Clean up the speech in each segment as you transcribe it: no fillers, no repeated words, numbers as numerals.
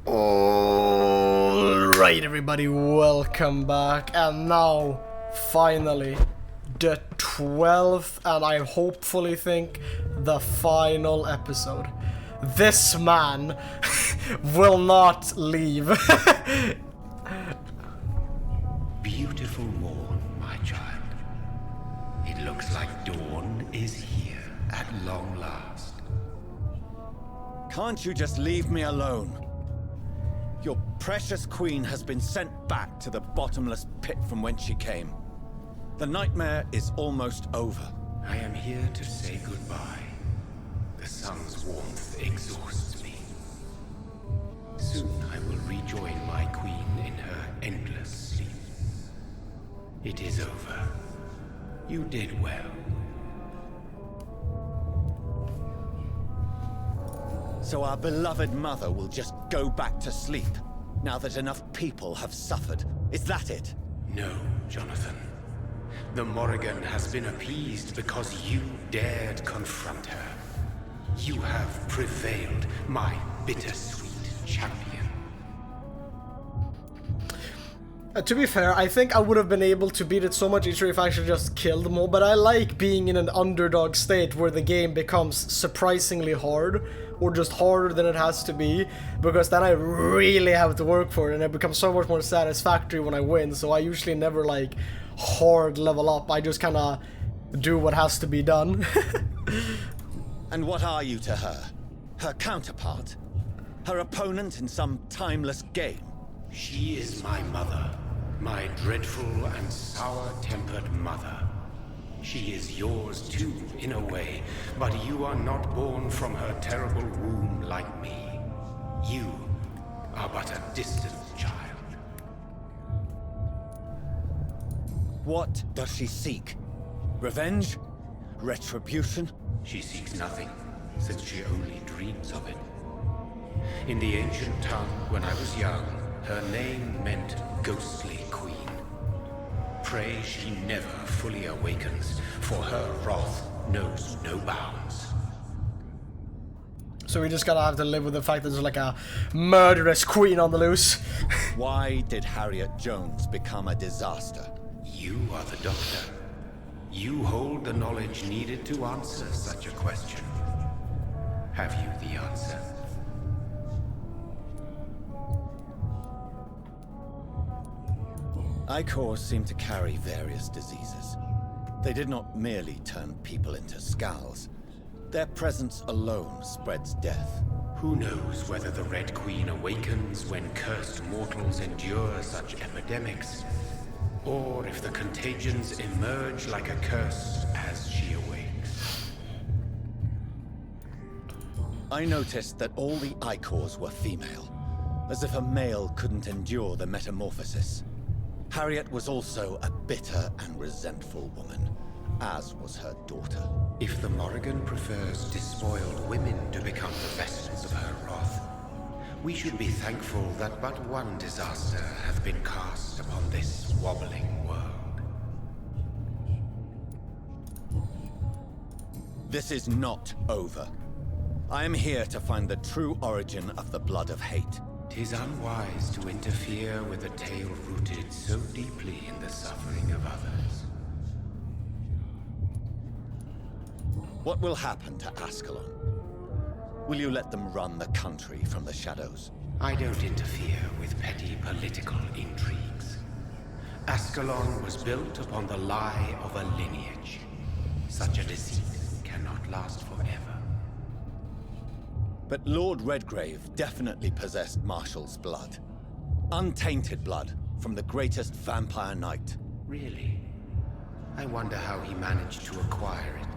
Alright everybody, welcome back, and now, finally, the 12th, and I hopefully think, the final episode. This man will not leave. Beautiful morn, my child. It looks like dawn is here at long last. Can't you just leave me alone? Your precious queen has been sent back to the bottomless pit from whence she came. The nightmare is almost over. I am here to say goodbye. The sun's warmth exhausts me. Soon I will rejoin my queen in her endless sleep. It is over. You did well. So our beloved mother will just go back to sleep, now that enough people have suffered. Is that it? No, Jonathan. The Morrigan has been appeased because you dared confront her. You have prevailed, my bittersweet champion. To be fair, I think I would have been able to beat it so much easier if I actually just killed more, but I like being in an underdog state where the game becomes surprisingly hard, or just harder than it has to be, because then I really have to work for it, and it becomes so much more satisfactory when I win. So I usually never like hard level up, I just kinda do what has to be done. And what are you to her? Her counterpart? Her opponent in some timeless game? She is my mother, my dreadful and sour-tempered mother. She is yours too, in a way, but you are not born from her terrible womb like me. You are but a distant child. What does she seek? Revenge? Retribution? She seeks nothing, since she only dreams of it. In the ancient tongue, when I was young, her name meant ghostly queen. Pray she never fully awakens, for her wrath knows no bounds. So we just gotta have to live with the fact that there's like a murderous queen on the loose. Why did Harriet Jones become a disaster? You are the doctor. You hold the knowledge needed to answer such a question. Have you the answer? Ichors seem to carry various diseases. They did not merely turn people into skulls. Their presence alone spreads death. Who knows whether the Red Queen awakens when cursed mortals endure such epidemics, or if the contagions emerge like a curse as she awakes. I noticed that all the Ichors were female, as if a male couldn't endure the metamorphosis. Harriet was also a bitter and resentful woman, as was her daughter. If the Morrigan prefers despoiled women to become the vessels of her wrath, we should be thankful that but one disaster hath been cast upon this wobbling world. This is not over. I am here to find the true origin of the blood of hate. 'Tis unwise to interfere with a tale rooted so deeply in the suffering of others. What will happen to Ascalon? Will you let them run the country from the shadows? I don't interfere with petty political intrigues. Ascalon was built upon the lie of a lineage. Such a deceit cannot last forever. But Lord Redgrave definitely possessed Marshall's blood. Untainted blood from the greatest vampire knight. Really? I wonder how he managed to acquire it.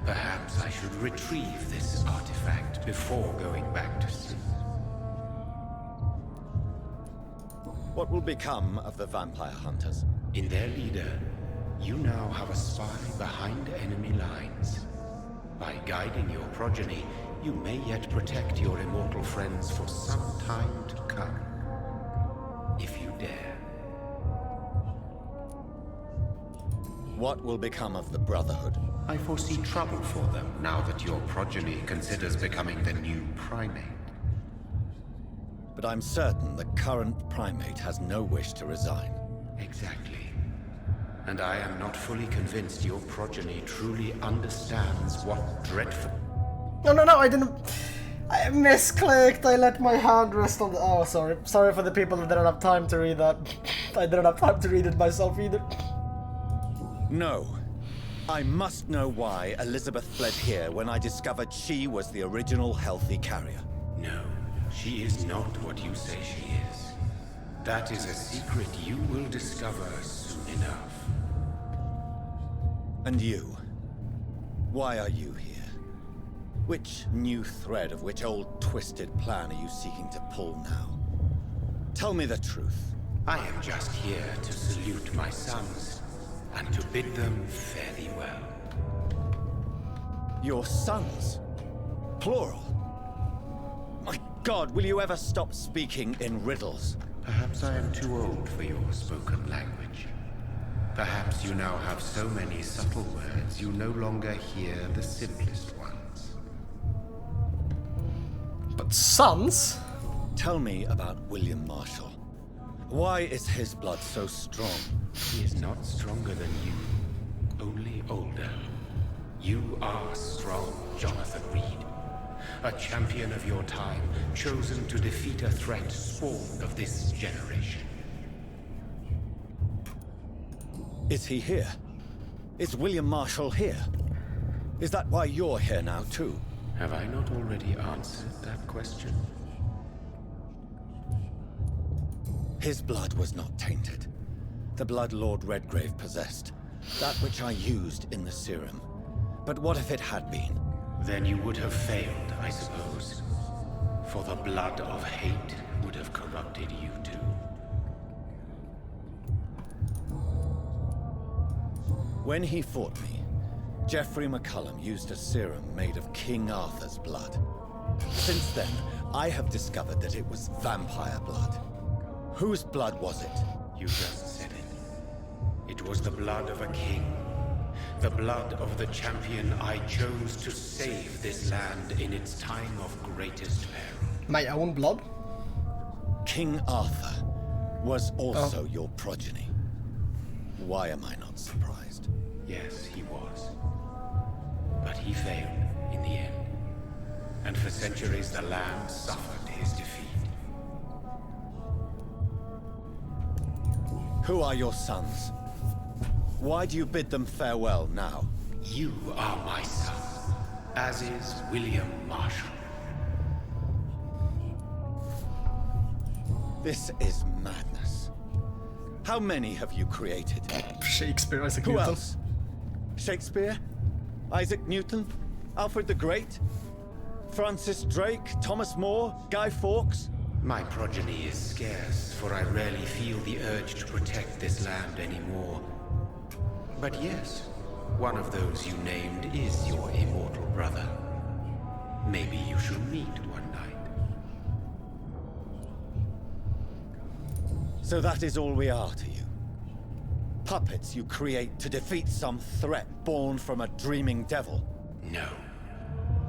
Perhaps I should retrieve this artifact before going back to sleep. What will become of the vampire hunters? In their leader, you now have a spy behind enemy lines. By guiding your progeny, you may yet protect your immortal friends for some time to come. If you dare. What will become of the Brotherhood? I foresee trouble for them now that your progeny considers becoming the new primate. but I'm certain the current primate has no wish to resign. Exactly. And I am not fully convinced your progeny truly understands what dreadful... No, I didn't... I misclicked, I let my hand rest on the... Oh, sorry. Sorry for the people that didn't have time to read that. I didn't have time to read it myself either. No. I must know why Elizabeth fled here when I discovered she was the original healthy carrier. No, she is not what you say she is. That is a secret you will discover soon enough. And you? Why are you here? Which new thread of which old twisted plan are you seeking to pull now? Tell me the truth. I am just here to salute my sons, and to bid them fare thee well. Your sons? Plural? My God, will you ever stop speaking in riddles? Perhaps I am too old for your spoken language. Perhaps you now have so many subtle words you no longer hear the simplest ones. But sons? Tell me about William Marshall. Why is his blood so strong? He is not stronger than you, only older. You are strong, Jonathan Reed. A champion of your time, chosen to defeat a threat spawned of this generation. Is he here? Is William Marshall here? Is that why you're here now, too? Have I not already answered that question? His blood was not tainted. The blood Lord Redgrave possessed. That which I used in the serum. But what if it had been? Then you would have failed, I suppose. For the blood of hate would have corrupted you too. When he fought me, Geoffrey McCullum used a serum made of King Arthur's blood. Since then, I have discovered that it was vampire blood. Whose blood was it? You just said it. It was the blood of a king. The blood of the champion I chose to save this land in its time of greatest peril. My own blood? King Arthur was also your progeny. Why am I not surprised? Yes, he was. But he failed in the end. And for centuries the land suffered his defeat. Who are your sons? Why do you bid them farewell now? You are my son, as is William Marshall. This is madness. How many have you created? Shakespeare, Isaac Who Newton. else? Shakespeare? Isaac Newton? Alfred the Great? Francis Drake? Thomas More? Guy Fawkes? My progeny is scarce, for I rarely feel the urge to protect this land anymore. But yes, one of those you named is your immortal brother. Maybe you should meet one night. So that is all we are to you? Puppets you create to defeat some threat born from a dreaming devil? No.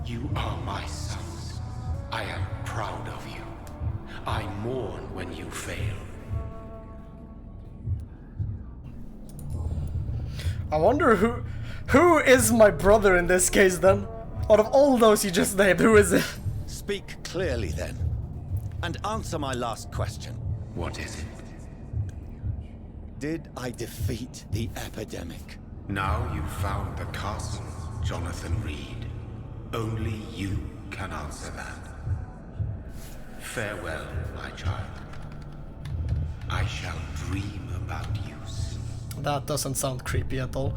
You are my sons. I am proud of you. I mourn when you fail. I wonder who is my brother in this case then? Out of all those you just named, who is it? Speak clearly then, and answer my last question. What is it? Did I defeat the epidemic? Now you've found the castle, Jonathan Reed. Only you can answer that. Farewell, my child. I shall dream about you soon. That doesn't sound creepy at all.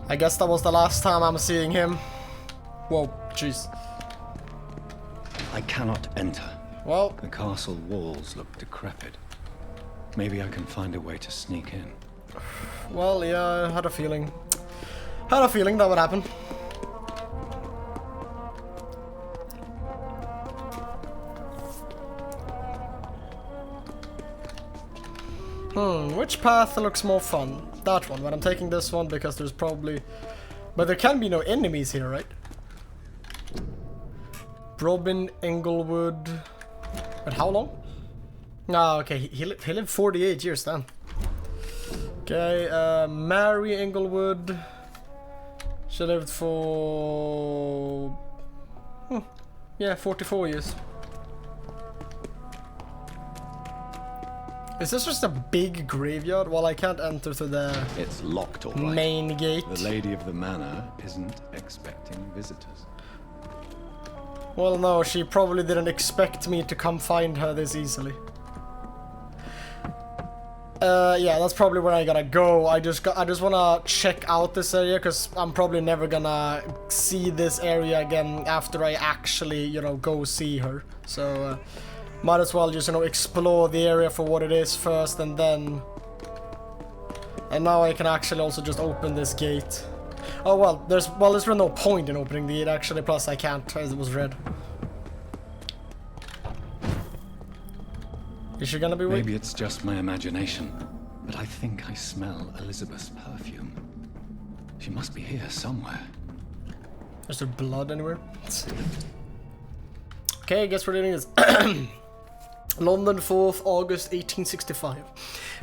I guess that was the last time I'm seeing him. Whoa, jeez. I cannot enter. Well, The castle walls look decrepit. Maybe I can find a way to sneak in. well, yeah, I had a feeling. Had a feeling that would happen. Which path looks more fun? That one, but I'm taking this one because there's probably... But there can be no enemies here, right? Robin Englewood. But how long? Ah, okay, he lived 48 years then. Okay, Mary Englewood. She lived for... yeah, 44 years. Is this just a big graveyard? Well, I can't enter through the It's locked, all right. main gate. The lady of the manor isn't expecting visitors. Well, no, she probably didn't expect me to come find her this easily. Yeah, that's probably where I gotta go. I just wanna check out this area, because I'm probably never gonna see this area again after I actually, you know, go see her. So, might as well just, you know, explore the area for what it is first, and then... And now I can actually also just open this gate. Oh, well, there's no point in opening the gate, actually, plus I can't, as it was red. Is she gonna be weak? Maybe it's just my imagination, but I think I smell Elizabeth's perfume. She must be here somewhere. Is there blood anywhere? Let's see. Okay, I guess we're doing this. London, 4th August 1865.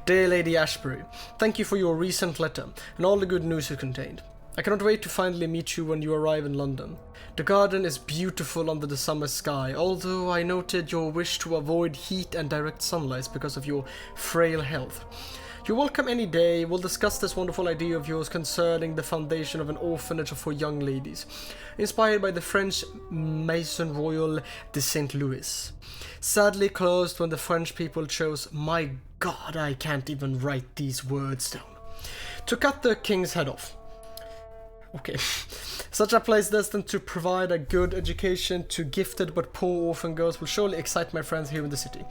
Dear Lady Ashbury, thank you for your recent letter and all the good news it contained. I cannot wait to finally meet you when you arrive in London. The garden is beautiful under the summer sky, although I noted your wish to avoid heat and direct sunlight because of your frail health. You're welcome any day. We'll discuss this wonderful idea of yours concerning the foundation of an orphanage for young ladies, inspired by the French Maison Royal de St. Louis. Sadly closed when the French people chose, my God, I can't even write these words down, to cut the king's head off. Okay. Such a place destined to provide a good education to gifted but poor orphan girls will surely excite my friends here in the city.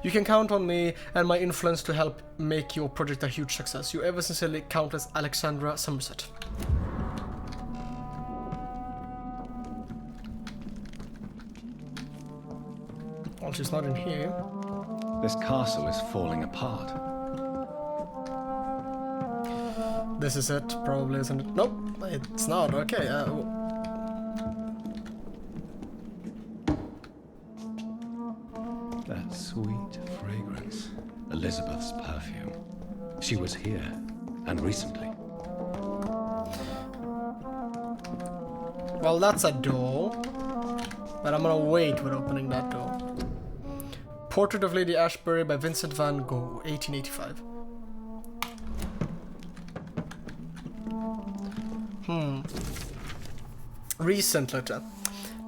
You can count on me and my influence to help make your project a huge success. You ever sincerely, Countess Alexandra Somerset. Well, she's not in here. This castle is falling apart. This is it, probably, isn't it? Nope, it's not. Okay, That sweet fragrance. Elizabeth's perfume. She was here, and recently. well, that's a door. But I'm gonna wait with opening that door. Portrait of Lady Ashbury by Vincent van Gogh, 1885. Recent letter.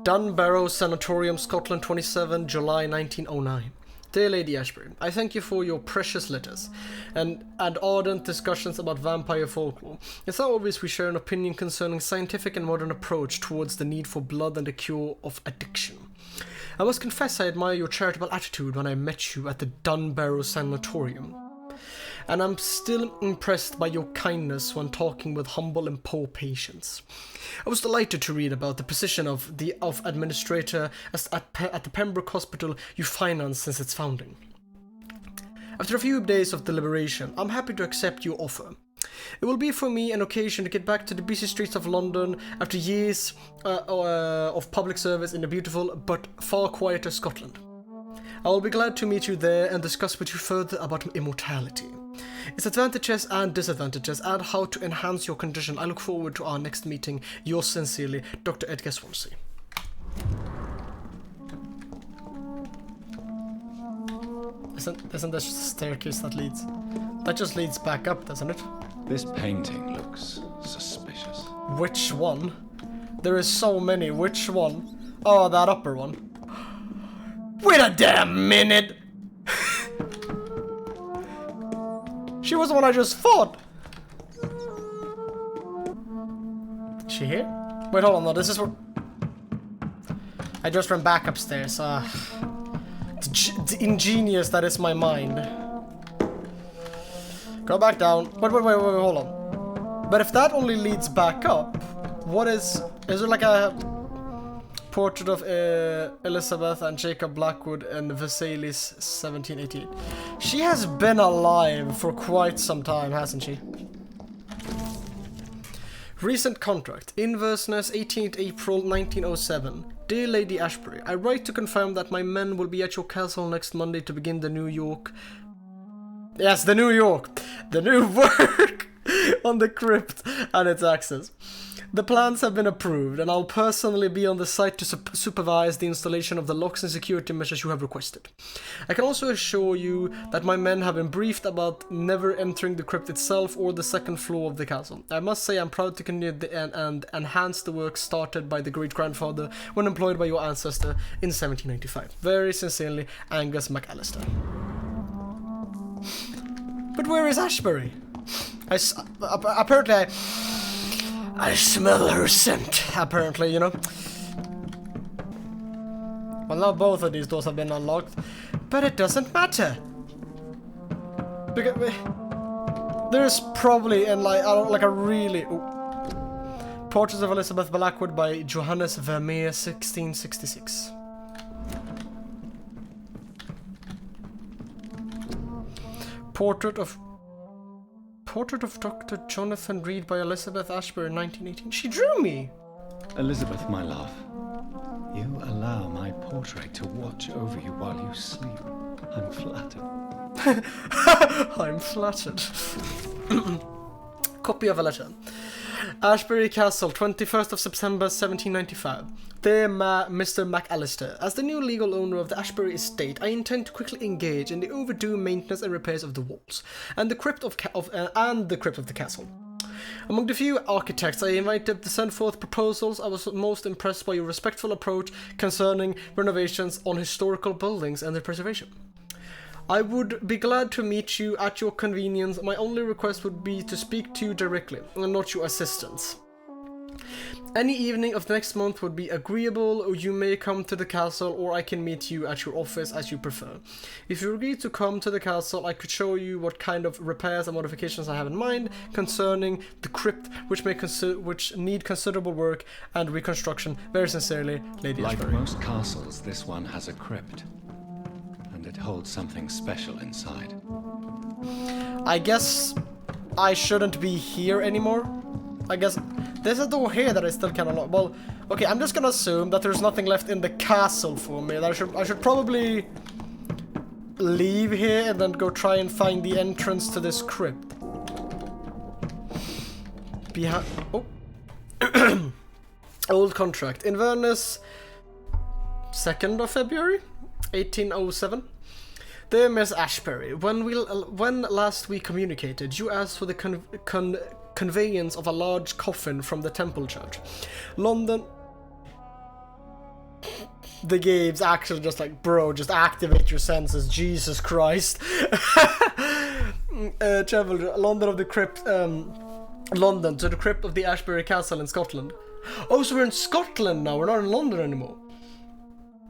Dunbarrow Sanatorium, Scotland, 27 July 1909. Dear Lady Ashbury, I thank you for your precious letters and ardent discussions about vampire folklore. It's now obvious we share an opinion concerning scientific and modern approach towards the need for blood and the cure of addiction. I must confess I admire your charitable attitude when I met you at the Dunbarrow Sanatorium, and I'm still impressed by your kindness when talking with humble and poor patients. I was delighted to read about the position of administrator at the Pembroke Hospital you financed since its founding. After a few days of deliberation, I'm happy to accept your offer. It will be for me an occasion to get back to the busy streets of London after years of public service in the beautiful but far quieter Scotland. I will be glad to meet you there and discuss with you further about immortality, its advantages and disadvantages, and how to enhance your condition. I look forward to our next meeting. Yours sincerely, Dr. Edgar Swansea. Isn't this just a staircase that leads? That just leads back up, doesn't it? This painting looks suspicious. Which one? There is so many. Which one? Oh, that upper one. Wait a damn minute! She was the one I just fought! Is she here? Wait, hold on, no, this is where... I just ran back upstairs, it's ingenious that is my mind. Go back down. Wait, hold on. But if that only leads back up, what is there like a portrait of Elizabeth and Jacob Blackwood and Vesalius 1788? She has been alive for quite some time, hasn't she? Recent contract. Inverseness, 18th April 1907. Dear Lady Ashbury, I write to confirm that my men will be at your castle next Monday to begin the New York... Yes, the New York! The new work on the crypt and its access. The plans have been approved, and I'll personally be on the site to supervise the installation of the locks and security measures you have requested. I can also assure you that my men have been briefed about never entering the crypt itself or the second floor of the castle. I must say I'm proud to continue and enhance the work started by the great-grandfather when employed by your ancestor in 1795. Very sincerely, Angus McAllister. But where is Ashbury? Apparently I smell her scent, apparently, you know. Well, now both of these doors have been unlocked, but it doesn't matter. Because there's probably like a really... Portraits of Elizabeth Blackwood by Johannes Vermeer, 1666. Portrait of Dr. Jonathan Reed by Elizabeth Ashbury, 1918. She drew me! Elizabeth, my love, you allow my portrait to watch over you while you sleep. I'm flattered. I'm flattered. Copy of a letter. Ashbury Castle, 21st of September 1795. Dear Mr. McAllister, as the new legal owner of the Ashbury Estate, I intend to quickly engage in the overdue maintenance and repairs of the walls and the crypt of the castle. Among the few architects I invited to send forth proposals, I was most impressed by your respectful approach concerning renovations on historical buildings and their preservation. I would be glad to meet you at your convenience. My only request would be to speak to you directly, and not your assistants. Any evening of next month would be agreeable, or you may come to the castle, or I can meet you at your office as you prefer. If you agree to come to the castle, I could show you what kind of repairs and modifications I have in mind concerning the crypt, which need considerable work and reconstruction. Very sincerely, Lady Ashbury. Like most castles, this one has a crypt. And it holds something special inside. I guess I shouldn't be here anymore. I guess there's a door here that I still cannot lock. Well, okay, I'm just gonna assume that there's nothing left in the castle for me. I should probably leave here and then go try and find the entrance to this crypt. Behind. Oh. Old contract. Inverness, 2nd of February, 1807. Dear Miss Ashbury, when last we communicated, you asked for the conveyance of a large coffin from the Temple Church. London... The game's actually just like, bro, just activate your senses, Jesus Christ. Travel London of the crypt, London to the crypt of the Ashbury Castle in Scotland. Oh, so we're in Scotland now, we're not in London anymore.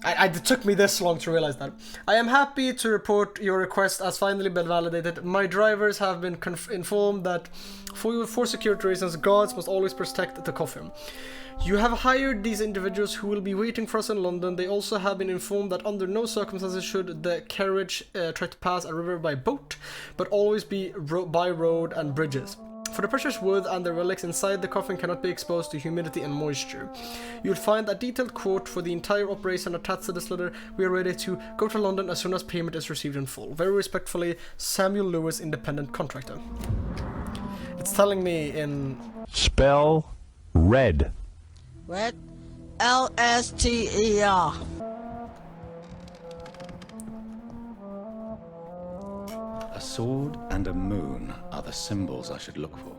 It took me this long to realize that. I am happy to report your request has finally been validated. My drivers have been informed that for security reasons, guards must always protect the coffin. You have hired these individuals who will be waiting for us in London. They also have been informed that under no circumstances should the carriage try to pass a river by boat, but always be by road and bridges. For the precious wood and the relics inside the coffin cannot be exposed to humidity and moisture. You'll find a detailed quote for the entire operation attached to this letter. We are ready to go to London as soon as payment is received in full. Very respectfully, Samuel Lewis, Independent Contractor. It's telling me in... Spell red. Red? L-S-T-E-R. A sword and a moon are the symbols I should look for.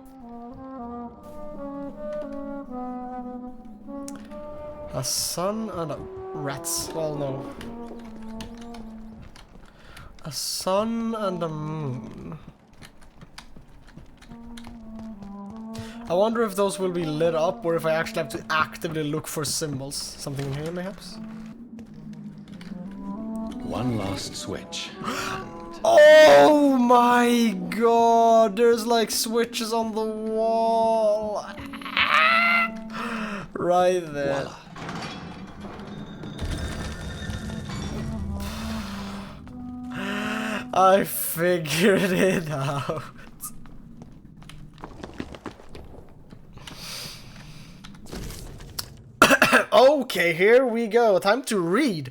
A sun and a... Rats. Well, no. A sun and a moon. I wonder if those will be lit up, or if I actually have to actively look for symbols. Something in here, perhaps? One last switch. Oh my god! There's like switches on the wall. Right there. Voila. I figured it out. Okay, here we go. Time to read.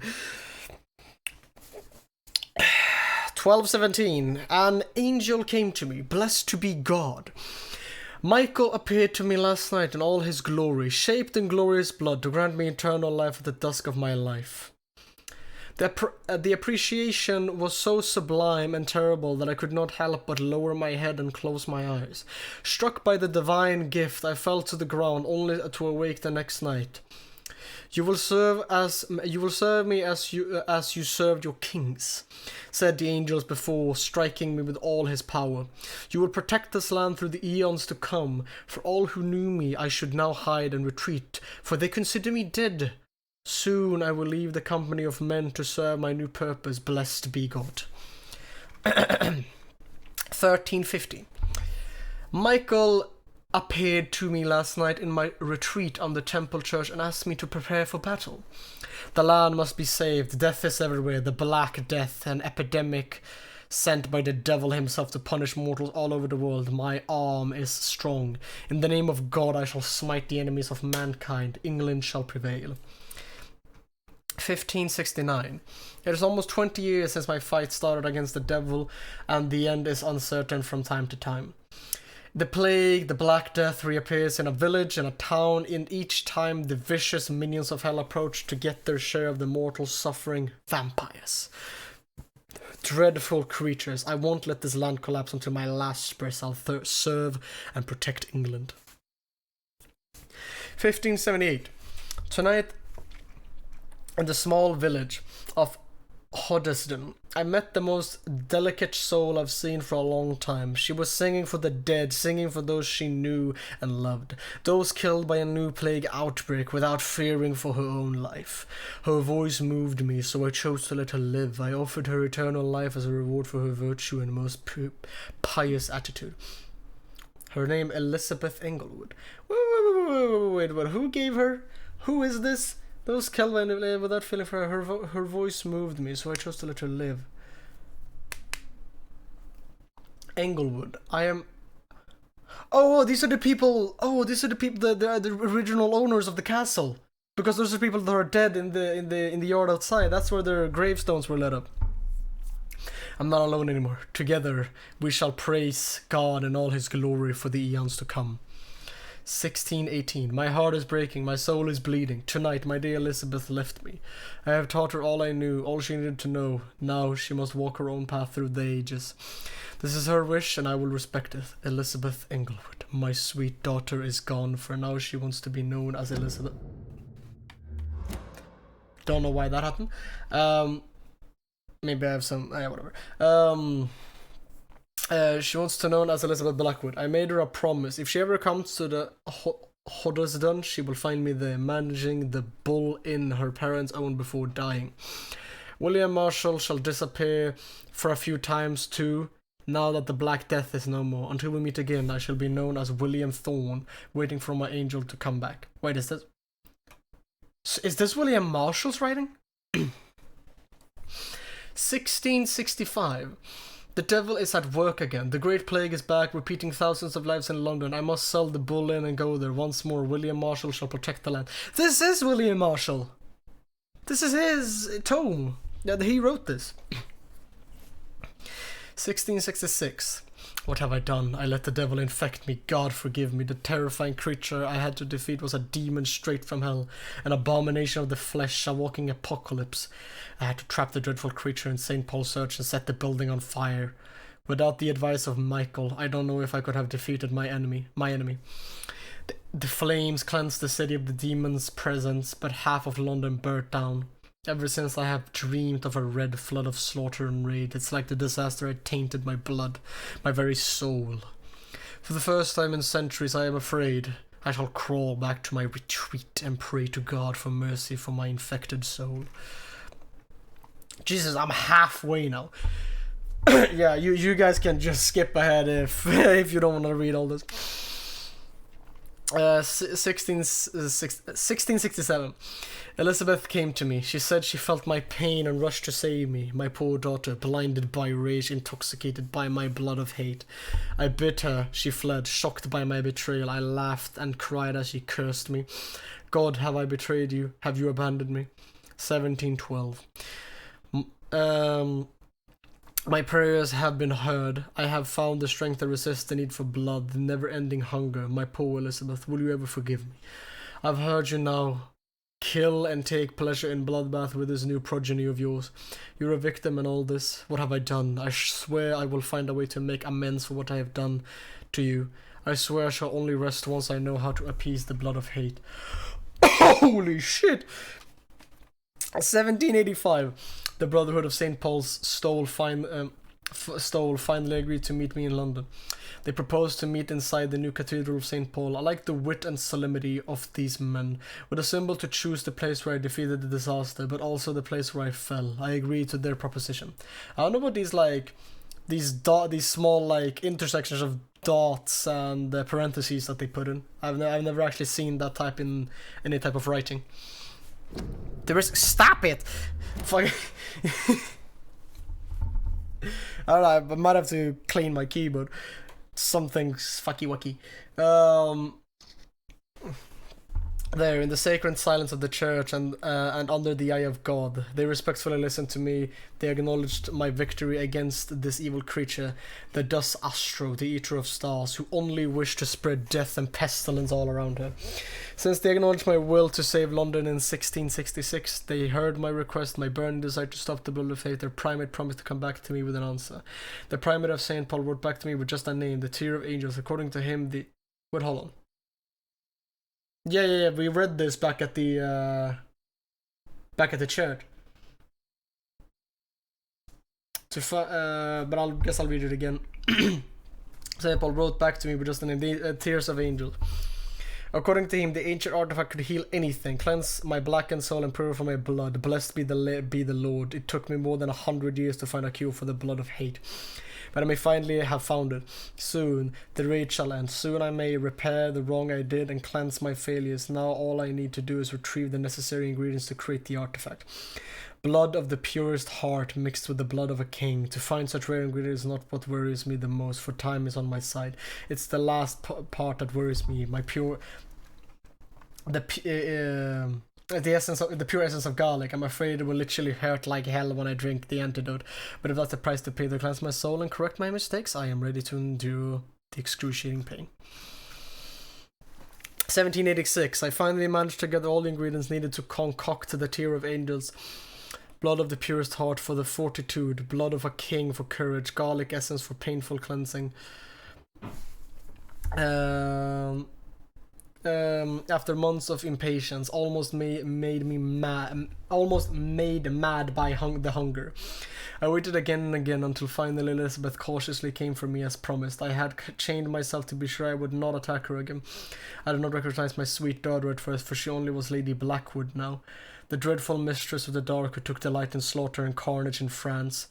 12:17. An angel came to me, blessed to be God. Michael appeared to me last night in all his glory, shaped in glorious blood, to grant me eternal life at the dusk of my life. The appreciation was so sublime and terrible that I could not help but lower my head and close my eyes. Struck by the divine gift, I fell to the ground, only to awake the next night. You will serve me as you served your kings, said the angels before, striking me with all his power. You will protect this land through the eons to come. For all who knew me, I should now hide and retreat, for they consider me dead. Soon I will leave the company of men to serve my new purpose. Blessed be God. 13:50. Michael appeared to me last night in my retreat on the temple church and asked me to prepare for battle. The land must be saved. Death is everywhere. The Black Death, an epidemic sent by the devil himself to punish mortals all over the world. My arm is strong. In the name of God I shall smite the enemies of mankind. England shall prevail. 1569. It is almost 20 years since my fight started against the devil, and the end is uncertain from time to time. The plague, the Black Death, reappears in a village and a town, in each time the vicious minions of hell approach to get their share of the mortal suffering. Vampires. Dreadful creatures. I won't let this land collapse until my last breath. I'll serve and protect England. 1578. Tonight, in the small village of Hoddesdon, I met the most delicate soul I've seen for a long time. She was singing for the dead, singing for those she knew and loved, those killed by a new plague outbreak without fearing for her own life. Her voice moved me, so I chose to let her live. I offered her eternal life as a reward for her virtue and most pious attitude. Her name Elizabeth Englewood. Wait, who gave her? Who is this? Those killed without feeling for her voice moved me, so I chose to let her live. Englewood. I am. Oh, these are the people. Oh, these are the people. The original owners of the castle. Because those are people that are dead in the yard outside. That's where their gravestones were lit up. I'm not alone anymore. Together we shall praise God in all His glory for the eons to come. 1618. My heart is breaking, my soul is bleeding. Tonight my dear Elizabeth left me. I have taught her all I knew, all she needed to know. Now she must walk her own path through the ages. This is her wish and I will respect it. Elizabeth Englewood. My sweet daughter is gone, for now she wants to be known as Elizabeth. Don't know why that happened. Maybe I have some... whatever. She wants to be known as Elizabeth Blackwood. I made her a promise. If she ever comes to the Hoddesdon, she will find me there, managing the Bull Inn her parents owned before dying. William Marshall shall disappear for a few times too, now that the Black Death is no more. Until we meet again, I shall be known as William Thorne, waiting for my angel to come back. Wait, is this William Marshall's writing? 1665. The devil is at work again. The Great Plague is back, repeating thousands of lives in London. I must sell the Bull Inn and go there once more. William Marshall shall protect the land. This is William Marshall. This is his tome. Yeah, he wrote this. 1666. What have I done? I let the devil infect me. God forgive me. The terrifying creature I had to defeat was a demon straight from hell, an abomination of the flesh, a walking apocalypse. I had to trap the dreadful creature in St. Paul's Church and set the building on fire. Without the advice of Michael, I don't know if I could have defeated my enemy. The flames cleansed the city of the demon's presence, but half of London burnt down. Ever since I have dreamed of a red flood of slaughter and rage. It's like the disaster had tainted my blood, my very soul. For the first time in centuries, I am afraid. I shall crawl back to my retreat and pray to God for mercy for my infected soul. Jesus, I'm halfway now. Yeah, you guys can just skip ahead if you don't want to read all this. 1667. Elizabeth came to me. She said she felt my pain and rushed to save me. My poor daughter, blinded by rage, intoxicated by my blood of hate. I bid her. She fled, shocked by my betrayal. I laughed and cried as she cursed me. God, have I betrayed you? Have you abandoned me? 1712. My prayers have been heard. I have found the strength to resist the need for blood, the never-ending hunger. My poor Elizabeth, will you ever forgive me? I've heard you now. Kill and take pleasure in bloodbath with this new progeny of yours. You're a victim in all this. What have I done? I swear I will find a way to make amends for what I have done to you. I swear I shall only rest once I know how to appease the blood of hate. Holy shit! 1785. The Brotherhood of St. Paul's finally agreed to meet me in London. They proposed to meet inside the new Cathedral of St. Paul. I like the wit and solemnity of these men. With a symbol to choose the place where I defeated the disaster, but also the place where I fell. I agreed to their proposition. I don't know about these these small like intersections of dots and parentheses that they put in. I've never actually seen that type in any type of writing. Stop it! Fuck. I don't know, I might have to clean my keyboard. Something's fucky wucky. There, in the sacred silence of the church and under the eye of God, they respectfully listened to me. They acknowledged my victory against this evil creature, the Dus Astro, the eater of stars, who only wished to spread death and pestilence all around her. Since they acknowledged my will to save London in 1666, they heard my request, my burning desire to stop the blood of hate. Their primate promised to come back to me with an answer. The primate of St. Paul wrote back to me with just a name, the Tear of Angels. According to him, Wait, hold on. Yeah, we read this back at the church. But I guess I'll read it again. St. Paul wrote back to me with just the name, the Tears of Angels. According to him, the ancient artifact could heal anything, cleanse my blackened soul and purify my blood. Blessed be the Lord. It took me more than 100 years to find a cure for the blood of hate, but I may finally have found it. Soon the rage shall end. Soon I may repair the wrong I did and cleanse my failures. Now all I need to do is retrieve the necessary ingredients to create the artifact. Blood of the purest heart mixed with the blood of a king. To find such rare ingredients is not what worries me the most, for time is on my side. It's the last part that worries me. The pure essence of garlic. I'm afraid it will literally hurt like hell when I drink the antidote. But if that's the price to pay to cleanse my soul and correct my mistakes, I am ready to endure the excruciating pain. 1786. I finally managed to gather all the ingredients needed to concoct the Tear of Angels. Blood of the purest heart for the fortitude. Blood of a king for courage. Garlic essence for painful cleansing. After months of impatience, almost made mad by the hunger. I waited again and again until finally Elizabeth cautiously came for me as promised. I had chained myself to be sure I would not attack her again. I did not recognize my sweet daughter at first, for she only was Lady Blackwood now, the dreadful mistress of the dark who took delight in slaughter and carnage in France.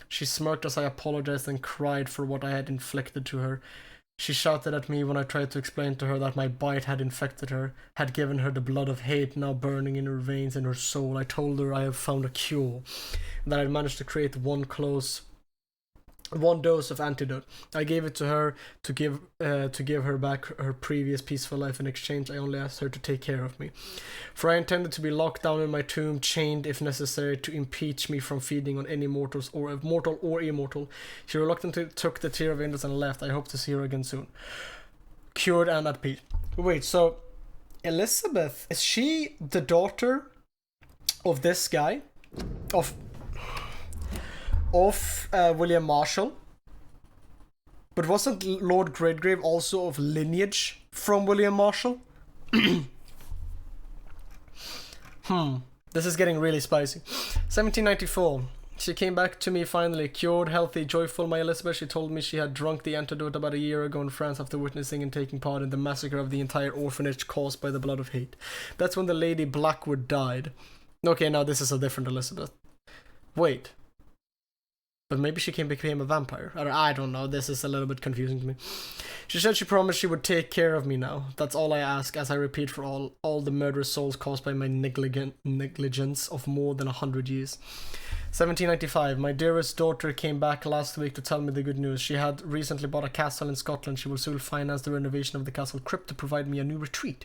She smirked as I apologized and cried for what I had inflicted to her. She shouted at me when I tried to explain to her that my bite had infected her, had given her the blood of hate now burning in her veins and her soul. I told her I have found a cure, and that I had managed to create one dose of antidote. I gave it to her to give her back her previous peaceful life. In exchange, I only asked her to take care of me, for I intended to be locked down in my tomb, chained if necessary, to impeach me from feeding on any mortals, or mortal or immortal. She reluctantly took the Tear of Angels and left. I hope to see her again soon, cured and at peace. Wait, so Elizabeth, is she the daughter of this guy, of William Marshall? But wasn't Lord Redgrave also of lineage from William Marshall? This is getting really spicy. 1794. She came back to me finally, cured, healthy, joyful. My Elizabeth, she told me she had drunk the antidote about a year ago in France after witnessing and taking part in the massacre of the entire orphanage caused by the blood of hate. That's when the Lady Blackwood died. Okay, now this is a different Elizabeth. Wait. But maybe she became a vampire. I don't know. This is a little bit confusing to me. She said she promised she would take care of me now. That's all I ask, as I repeat, for all the murderous souls caused by my negligence of more than 100 years. 1795. My dearest daughter came back last week to tell me the good news. She had recently bought a castle in Scotland. She will soon finance the renovation of the castle crypt to provide me a new retreat.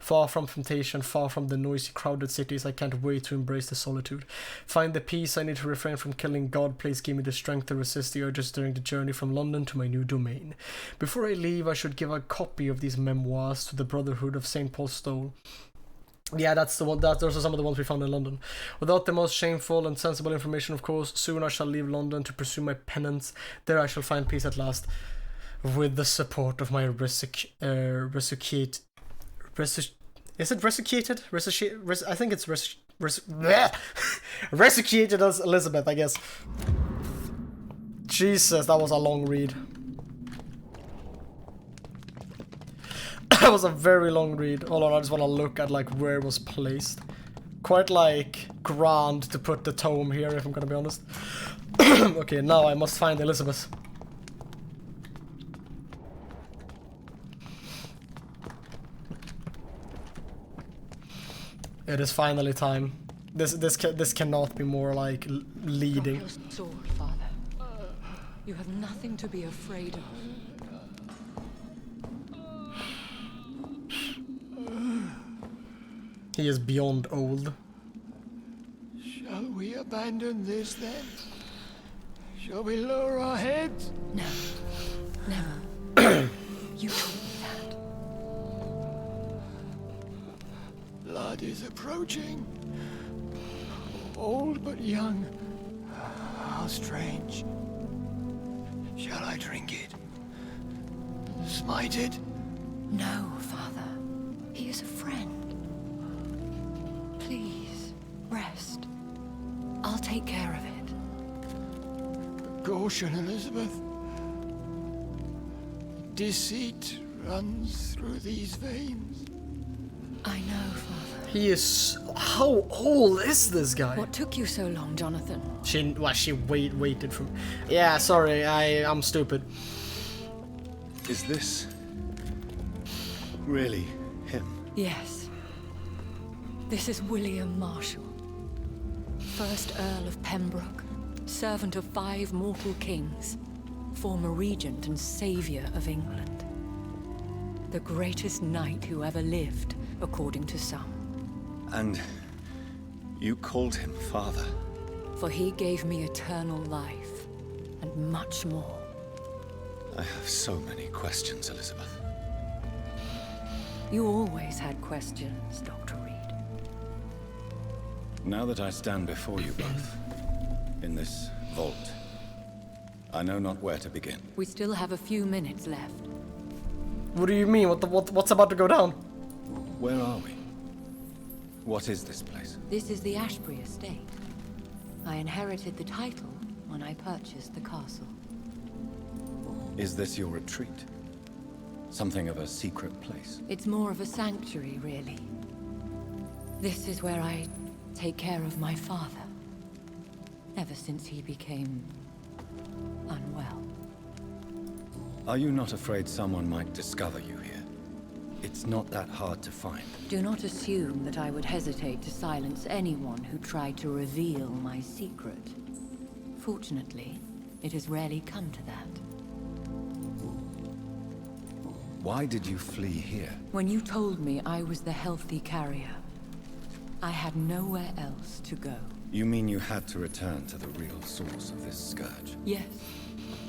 Far from temptation, far from the noisy, crowded cities, I can't wait to embrace the solitude. Find the peace I need to refrain from killing. God, please give me the strength to resist the urges during the journey from London to my new domain. Before I leave, I should give a copy of these memoirs to the Brotherhood of St. Paul's Stole. Yeah, that's the one. Those are some of the ones we found in London. Without the most shameful and sensible information, of course, soon I shall leave London to pursue my penance. There I shall find peace at last, with the support of my resuscitated. I think it's resuscitated as Elizabeth, I guess. Jesus, that was a long read. That was a very long read. Hold on, I just want to look at like where it was placed. Quite like grand to put the tome here, if I'm gonna be honest. Okay, now I must find Elizabeth. It is finally time. This cannot be more like leading. Drop your sword, Father. You have nothing to be afraid of. He is beyond old. Shall we abandon this then? Shall we lower our heads? No, never. You told me that. Blood is approaching. Old but young. How strange. Shall I drink it? Smite it? No, Father. He is a friend. Please, rest. I'll take care of it. Caution, Elizabeth. Deceit runs through these veins. I know, Father. He is... How old is this guy? What took you so long, Jonathan? She waited from... Yeah, sorry, I'm stupid. Is this really him? Yes. This is William Marshall, 1st Earl of Pembroke, servant of 5 mortal kings, former regent and saviour of England. The greatest knight who ever lived, according to some. And you called him father? For he gave me eternal life, and much more. I have so many questions, Elizabeth. You always had questions, Dr. Reed. Now that I stand before you both, in this vault, I know not where to begin. We still have a few minutes left. What do you mean? What's about to go down? Where are we? What is this place? This is the Ashbury Estate. I inherited the title when I purchased the castle. Is this your retreat? Something of a secret place? It's more of a sanctuary, really. This is where I take care of my father. Ever since he became unwell. Are you not afraid someone might discover you here? It's not that hard to find. Do not assume that I would hesitate to silence anyone who tried to reveal my secret. Fortunately, it has rarely come to that. Why did you flee here? When you told me I was the healthy carrier, I had nowhere else to go. You mean you had to return to the real source of this scourge? Yes,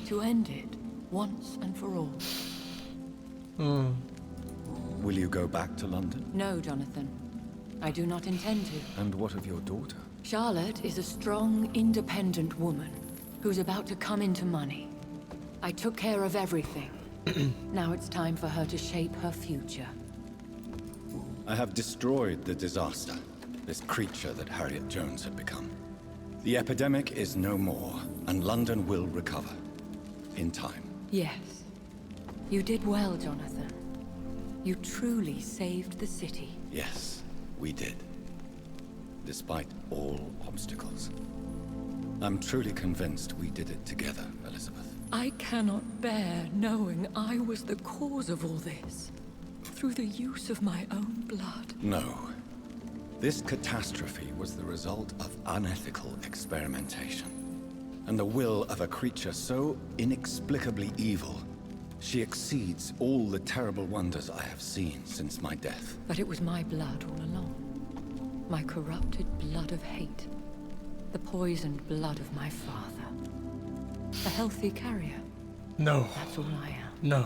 to end it, once and for all. Will you go back to London? No, Jonathan. I do not intend to. And what of your daughter? Charlotte is a strong, independent woman who's about to come into money. I took care of everything. Now it's time for her to shape her future. I have destroyed the disaster, this creature that Harriet Jones had become. The epidemic is no more, and London will recover. In time. Yes. You did well, Jonathan. You truly saved the city. Yes, we did. Despite all obstacles. I'm truly convinced we did it together, Elizabeth. I cannot bear knowing I was the cause of all this. Through the use of my own blood. No. This catastrophe was the result of unethical experimentation, and the will of a creature so inexplicably evil, she exceeds all the terrible wonders I have seen since my death. But it was my blood all along. My corrupted blood of hate. The poisoned blood of my father. A healthy carrier. No. That's all I am. No.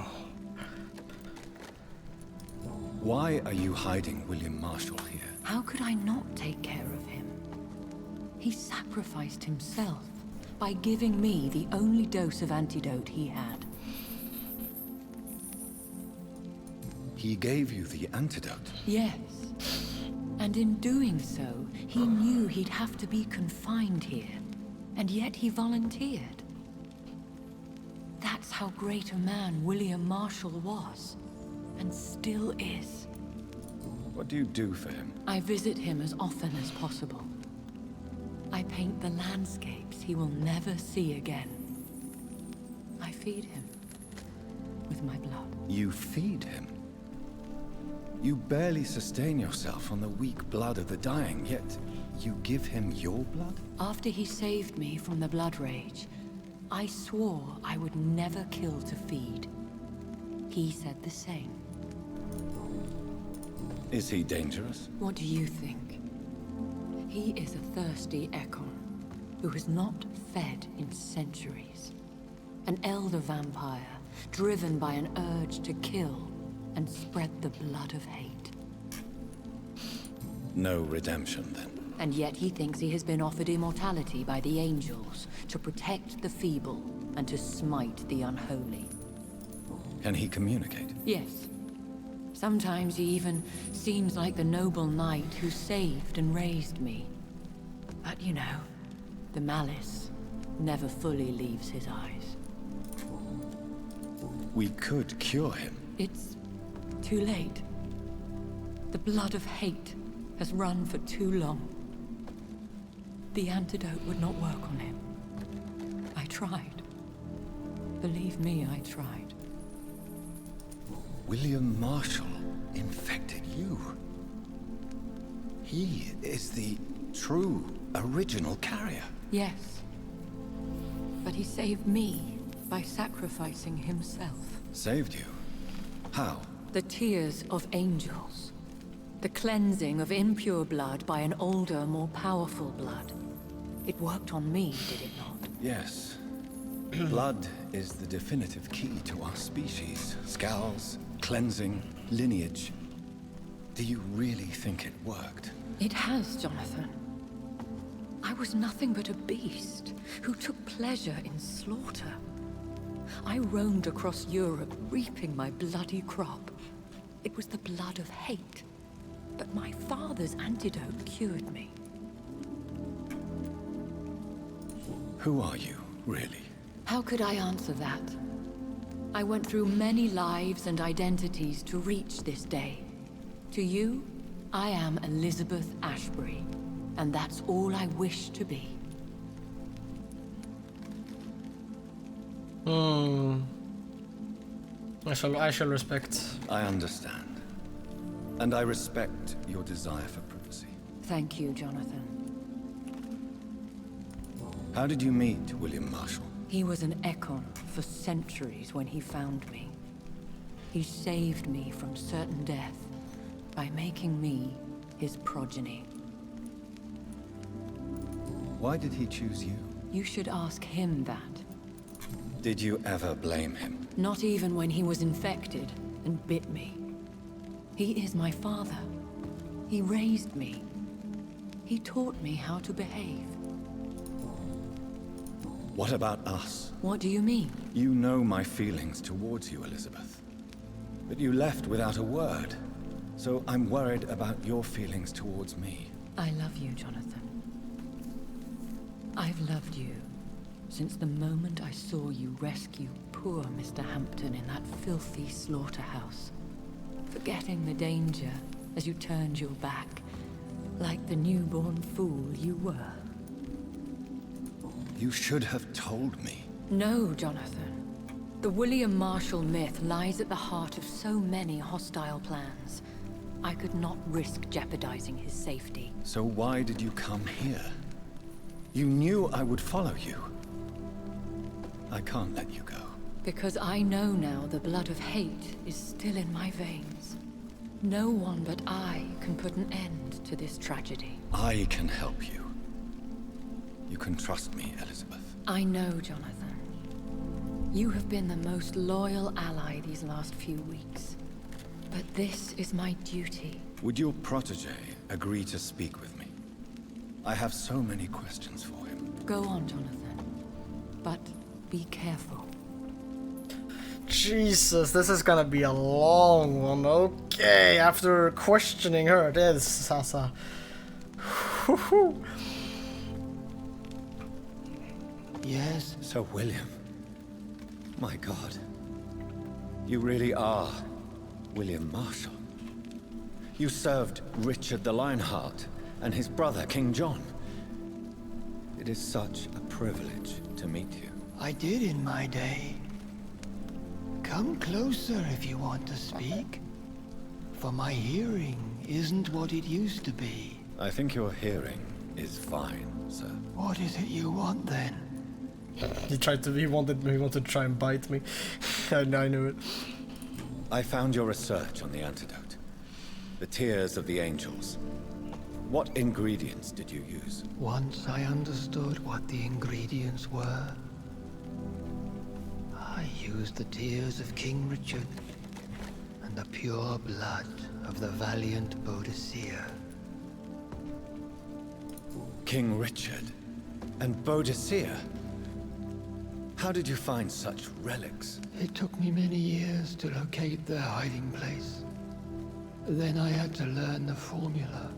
Why are you hiding William Marshall here? How could I not take care of him? He sacrificed himself by giving me the only dose of antidote he had. He gave you the antidote? Yes. And in doing so, he knew he'd have to be confined here. And yet he volunteered. That's how great a man William Marshall was. And still is. What do you do for him? I visit him as often as possible. I paint the landscapes he will never see again. I feed him with my blood. You feed him? You barely sustain yourself on the weak blood of the dying, yet you give him your blood? After he saved me from the blood rage, I swore I would never kill to feed. He said the same. Is he dangerous? What do you think? He is a thirsty Ekon, who has not fed in centuries. An elder vampire, driven by an urge to kill and spread the blood of hate. No redemption, then? And yet he thinks he has been offered immortality by the angels to protect the feeble and to smite the unholy. Can he communicate? Yes. Sometimes he even seems like the noble knight who saved and raised me. But you know, the malice never fully leaves his eyes. We could cure him. It's too late. The blood of hate has run for too long. The antidote would not work on him. I tried. Believe me, I tried. William Marshall infected you. He is the true, original carrier. Yes. But he saved me by sacrificing himself. Saved you? How? The tears of angels. The cleansing of impure blood by an older, more powerful blood. It worked on me, did it not? Yes. Blood is the definitive key to our species. Scowls, cleansing, lineage. Do you really think it worked? It has, Jonathan. I was nothing but a beast who took pleasure in slaughter. I roamed across Europe, reaping my bloody crop. It was the blood of hate. But my father's antidote cured me. Who are you, really? How could I answer that? I went through many lives and identities to reach this day. To you, I am Elizabeth Ashbury, and that's all I wish to be. I shall respect. I understand. And I respect your desire for privacy. Thank you, Jonathan. How did you meet William Marshall? He was an Ekon for centuries when he found me. He saved me from certain death by making me his progeny. Why did he choose you? You should ask him that. Did you ever blame him? Not even when he was infected and bit me. He is my father. He raised me. He taught me how to behave. What about us? What do you mean? You know my feelings towards you, Elizabeth. But you left without a word. So I'm worried about your feelings towards me. I love you, Jonathan. I've loved you since the moment I saw you rescue poor Mr. Hampton in that filthy slaughterhouse. Forgetting the danger as you turned your back, like the newborn fool you were. You should have told me. No, Jonathan. The William Marshall myth lies at the heart of so many hostile plans. I could not risk jeopardizing his safety. So why did you come here? You knew I would follow you. I can't let you go. Because I know now the blood of hate is still in my veins. No one but I can put an end to this tragedy. I can help you. You can trust me, Elizabeth. I know, Jonathan. You have been the most loyal ally these last few weeks. But this is my duty. Would your protege agree to speak with me? I have so many questions for him. Go on, Jonathan. But be careful. Jesus, this is gonna be a long one. Okay, after questioning her, this Sasa. Yes? So, William, my God, you really are William Marshall. You served Richard the Lionheart and his brother, King John. It is such a privilege to meet you. I did in my day. Come closer if you want to speak. For my hearing isn't what it used to be. I think your hearing is fine, sir. What is it you want then? He wanted to try and bite me. I knew it. I found your research on the antidote. The tears of the angels. What ingredients did you use? Once I understood what the ingredients were, I used the tears of King Richard and the pure blood of the valiant Boadicea. King Richard and Boadicea? How did you find such relics? It took me many years to locate their hiding place. Then I had to learn the formula.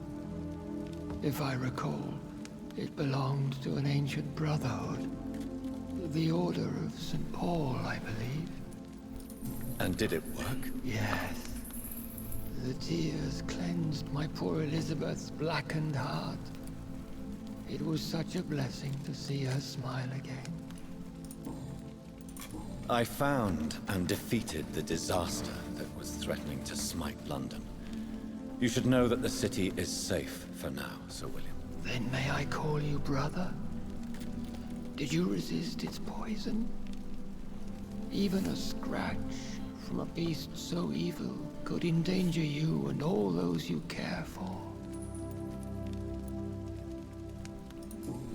If I recall, it belonged to an ancient brotherhood. The Order of St. Paul, I believe. And did it work? Yes. The tears cleansed my poor Elizabeth's blackened heart. It was such a blessing to see her smile again. I found and defeated the disaster that was threatening to smite London. You should know that the city is safe for now, Sir William. Then may I call you brother? Did you resist its poison? Even a scratch from a beast so evil could endanger you and all those you care for.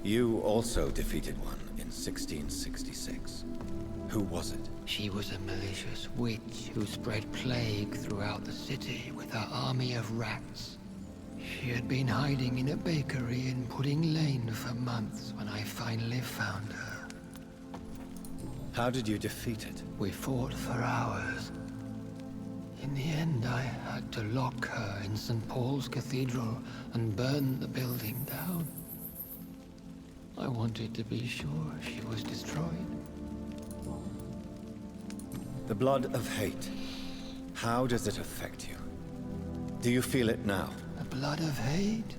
You also defeated one in 1666. Who was it? She was a malicious witch who spread plague throughout the city with her army of rats. She had been hiding in a bakery in Pudding Lane for months when I finally found her. How did you defeat it? We fought for hours. In the end, I had to lock her in St. Paul's Cathedral and burn the building down. I wanted to be sure she was destroyed. The blood of hate. How does it affect you? Do you feel it now? The blood of hate?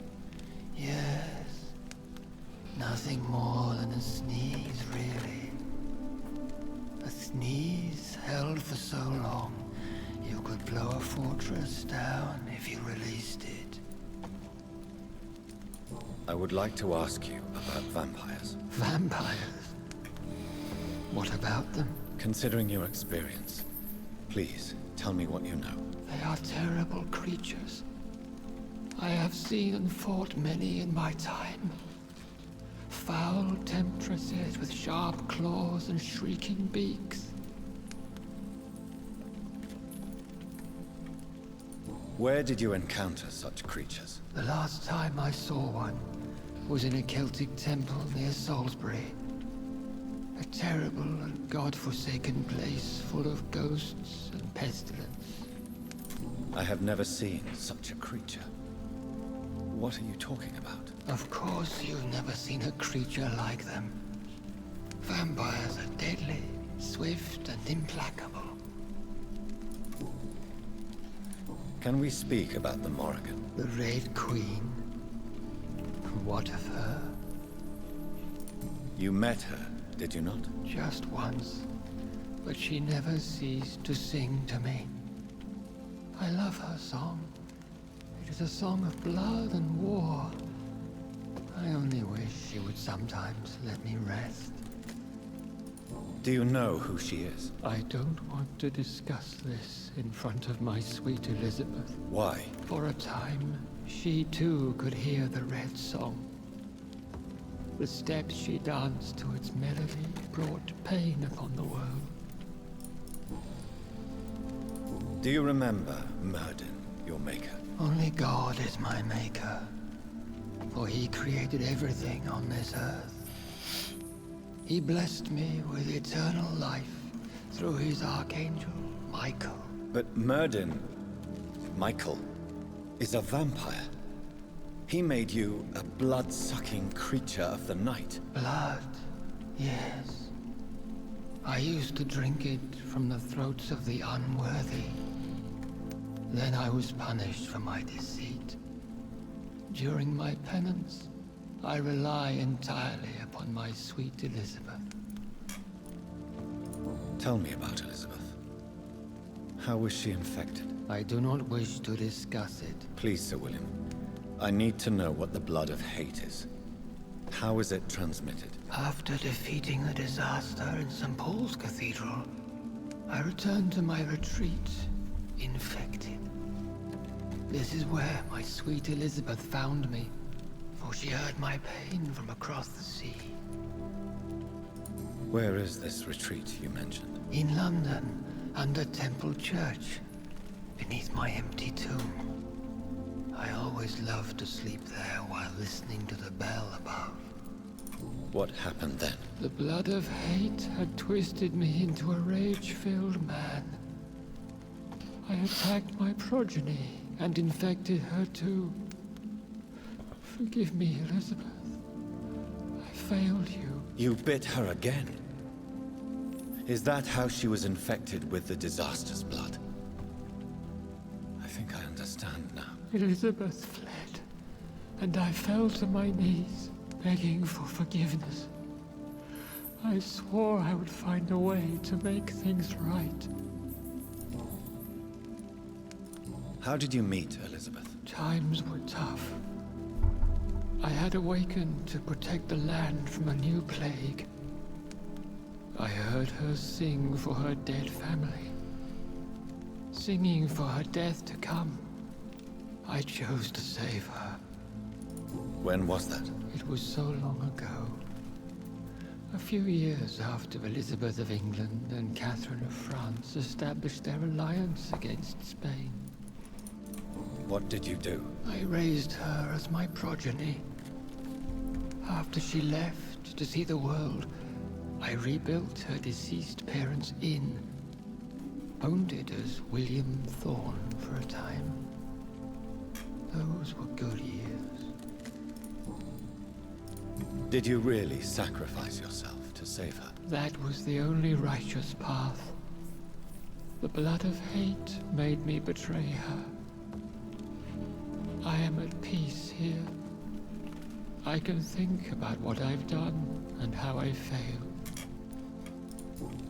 Yes. Nothing more than a sneeze, really. A sneeze held for so long, you could blow a fortress down if you released it. I would like to ask you about vampires. Vampires? What about them? Considering your experience, please tell me what you know. They are terrible creatures. I have seen and fought many in my time. Foul temptresses with sharp claws and shrieking beaks. Where did you encounter such creatures? The last time I saw one was in a Celtic temple near Salisbury. A terrible and god-forsaken place full of ghosts and pestilence. I have never seen such a creature. What are you talking about? Of course you've never seen a creature like them. Vampires are deadly, swift and implacable. Can we speak about the Morrigan? The Red Queen? What of her? You met her, did you not? Just once, but she never ceased to sing to me. I love her song. It is a song of blood and war. I only wish she would sometimes let me rest. Do you know who she is? I don't want to discuss this in front of my sweet Elizabeth. Why? For a time, she too could hear the Red Song. The steps she danced to its melody brought pain upon the world. Do you remember Myrddin, your maker? Only God is my maker, for he created everything on this earth. He blessed me with eternal life through his archangel, Michael. But Myrddin, Michael, is a vampire. He made you a blood-sucking creature of the night. Blood, yes. I used to drink it from the throats of the unworthy. Then I was punished for my deceit. During my penance, I rely entirely upon my sweet Elizabeth. Tell me about Elizabeth. How was she infected? I do not wish to discuss it. Please, Sir William. I need to know what the blood of hate is. How is it transmitted? After defeating the disaster in St. Paul's Cathedral, I returned to my retreat, infected. This is where my sweet Elizabeth found me, for she heard my pain from across the sea. Where is this retreat you mentioned? In London, under Temple Church, beneath my empty tomb. I always loved to sleep there while listening to the bell above. What happened then? The blood of hate had twisted me into a rage-filled man. I attacked my progeny and infected her too. Forgive me, Elizabeth. I failed you. You bit her again. Is that how she was infected with the disaster's blood? I think I understand now. Elizabeth fled, and I fell to my knees, begging for forgiveness. I swore I would find a way to make things right. How did you meet Elizabeth? Times were tough. I had awakened to protect the land from a new plague. I heard her sing for her dead family. Singing for her death to come. I chose to save her. When was that? It was so long ago. A few years after Elizabeth of England and Catherine of France established their alliance against Spain. What did you do? I raised her as my progeny. After she left to see the world, I rebuilt her deceased parents' inn. Owned it as William Thorne for a time. Those were good years. Did you really sacrifice yourself to save her? That was the only righteous path. The blood of hate made me betray her. I am at peace here. I can think about what I've done and how I failed.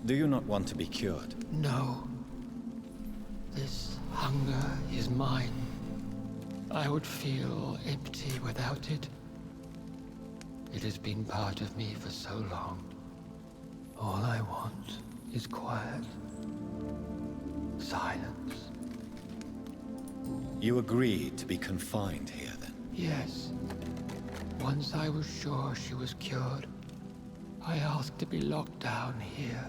Do you not want to be cured? No. This hunger is mine. I would feel empty without it. It has been part of me for so long. All I want is quiet. Silence. You agreed to be confined here then? Yes. Once I was sure she was cured, I asked to be locked down here.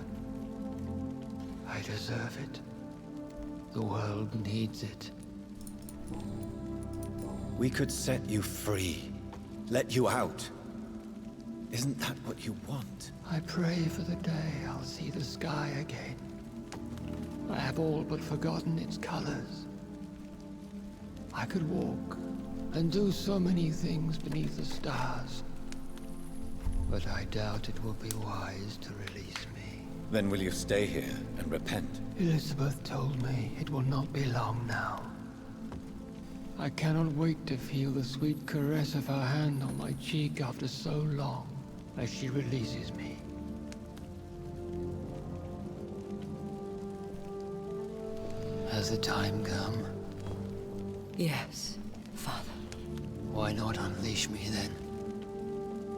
I deserve it. The world needs it. We could set you free. Let you out. Isn't that what you want? I pray for the day I'll see the sky again. I have all but forgotten its colors. I could walk and do so many things beneath the stars. But I doubt it will be wise to release me. Then will you stay here and repent? Elizabeth told me it will not be long now. I cannot wait to feel the sweet caress of her hand on my cheek after so long, as she releases me. Has the time come? Yes. Why not unleash me then?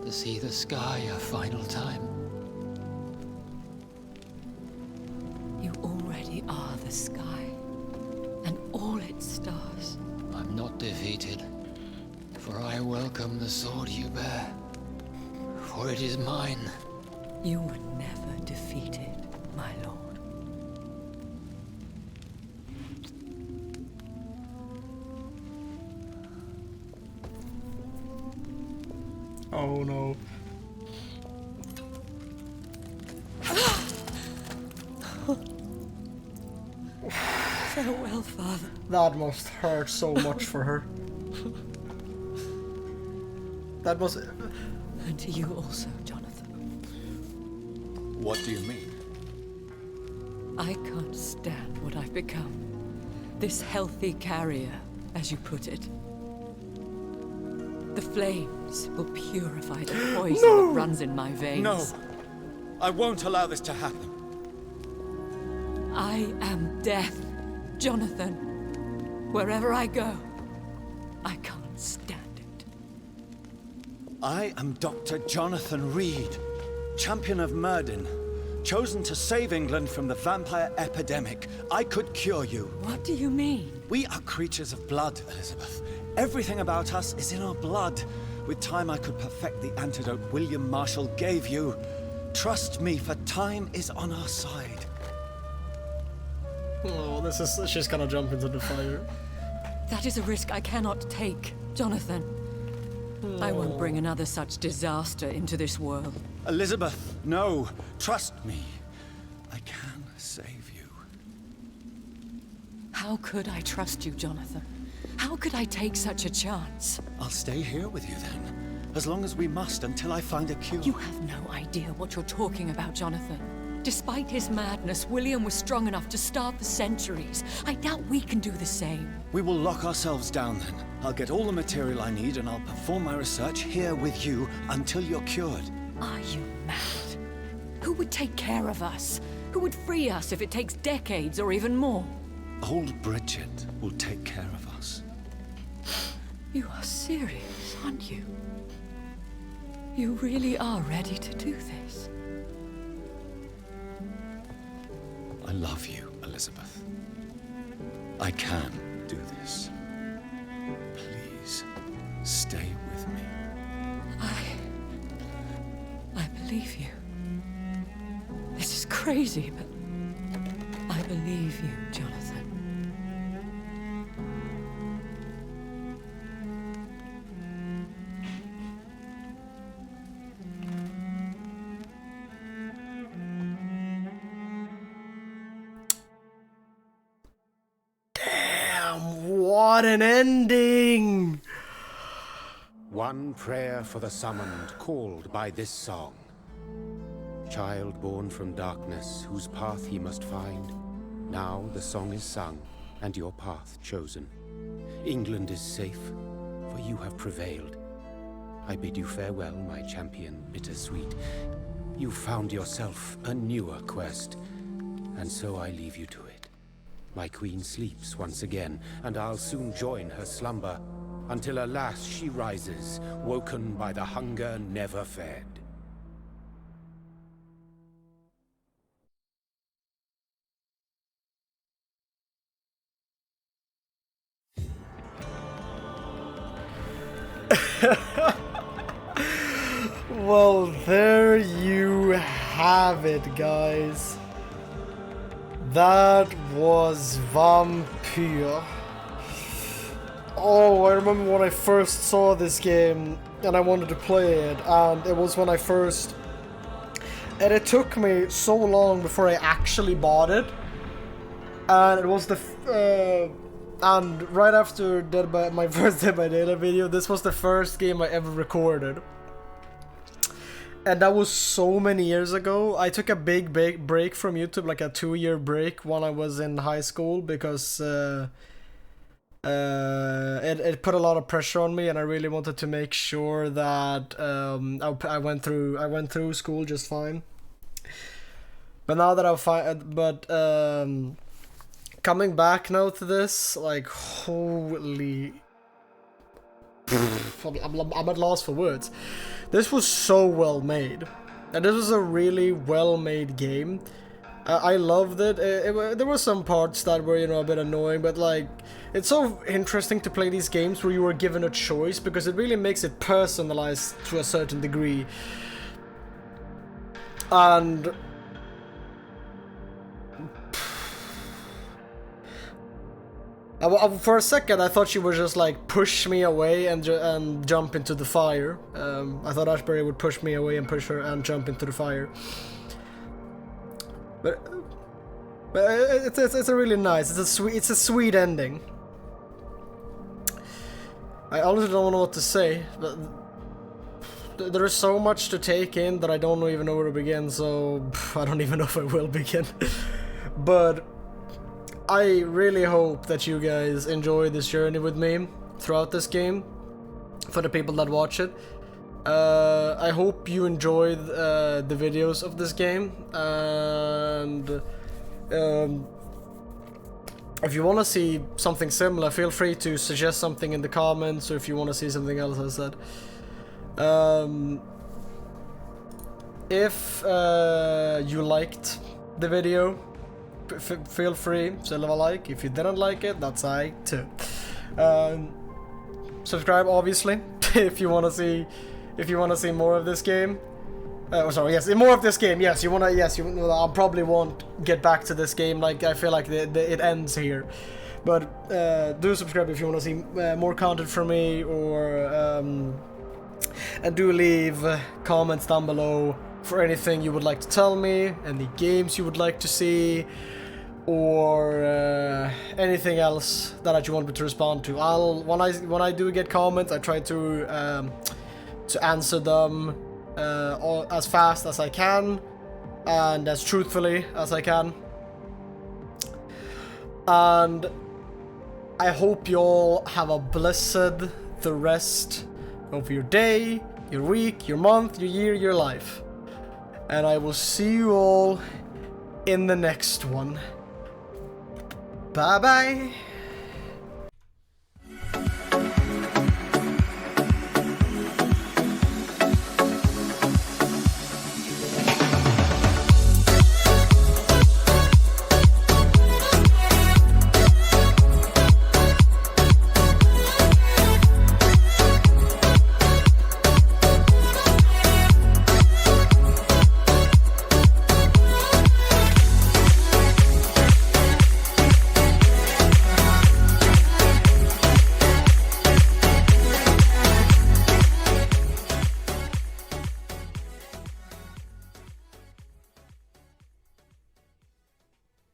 To see the sky a final time? You already are the sky, and all its stars. I'm not defeated, for I welcome the sword you bear, for it is mine. You were never defeated, my lord. Oh no. Farewell, father. That must hurt so much for her. That must... And to you also, Jonathan. What do you mean? I can't stand what I've become. This healthy carrier, as you put it. The flames will purify the poison that runs in my veins. No! I won't allow this to happen. I am death, Jonathan. Wherever I go, I can't stand it. I am Dr. Jonathan Reed, champion of Myrddin, chosen to save England from the vampire epidemic. I could cure you. What do you mean? We are creatures of blood, Elizabeth. Everything about us is in our blood. With time, I could perfect the antidote William Marshall gave you. Trust me, for time is on our side. Oh, this is... She's gonna jump into the fire. That is a risk I cannot take, Jonathan. I won't bring another such disaster into this world. Elizabeth, no. Trust me. I can save you. How could I trust you, Jonathan? How could I take such a chance? I'll stay here with you then. As long as we must, until I find a cure. You have no idea what you're talking about, Jonathan. Despite his madness, William was strong enough to starve for centuries. I doubt we can do the same. We will lock ourselves down then. I'll get all the material I need and I'll perform my research here with you until you're cured. Are you mad? Who would take care of us? Who would free us if it takes decades or even more? Old Bridget will take care of us. You are serious, aren't you? You really are ready to do this? I love you, Elizabeth. I can do this. Please, stay with me. I believe you. This is crazy, but I believe you, Jonathan. What an ending! One prayer for the summoned, called by this song. Child born from darkness, whose path he must find. Now the song is sung, and your path chosen. England is safe, for you have prevailed. I bid you farewell, my champion, bittersweet. You found yourself a newer quest, and so I leave you to it. My queen sleeps once again, and I'll soon join her slumber, until alas she rises, woken by the hunger never fed. Well, there you have it, guys. That was Vampyr. Oh, I remember when I first saw this game and I wanted to play it, and it was when I first... And it took me so long before I actually bought it. And it was the... and right after my first Dead by Daylight video, this was the first game I ever recorded. And that was so many years ago. I took a big break from YouTube, like a 2-year break when I was in high school, because it put a lot of pressure on me, and I really wanted to make sure that I went through school just fine. But now that coming back now to this, like, holy I'm at loss for words. This was so well made, and this was a really well made game. I loved it. There were some parts that were, you know, a bit annoying, but like, it's so interesting to play these games where you are given a choice, because it really makes it personalized to a certain degree. And for a second, I thought she would just like push me away and jump into the fire. I thought Ashbury would push me away and push her and jump into the fire. But it's a really nice. It's a sweet ending. I honestly don't know what to say, but there is so much to take in that I don't even know where to begin. So I don't even know if I will begin. But I really hope that you guys enjoy this journey with me throughout this game. For the people that watch it. I hope you enjoyed the videos of this game, and if you want to see something similar, feel free to suggest something in the comments, or if you want to see something else I said. If you liked the video, feel free to leave a like. If you didn't like it, that's I too. Subscribe, obviously, if you want to see. If you want to see more of this game, more of this game. Yes, I probably won't get back to this game. Like, I feel like it ends here. But do subscribe if you want to see more content from me, or and do leave comments down below for anything you would like to tell me, any games you would like to see, or anything else that you want me to respond to. When I do get comments, I try to answer them as fast as I can and as truthfully as I can. And I hope you all have a blessed the rest of your day, your week, your month, your year, your life. And I will see you all in the next one. Bye bye.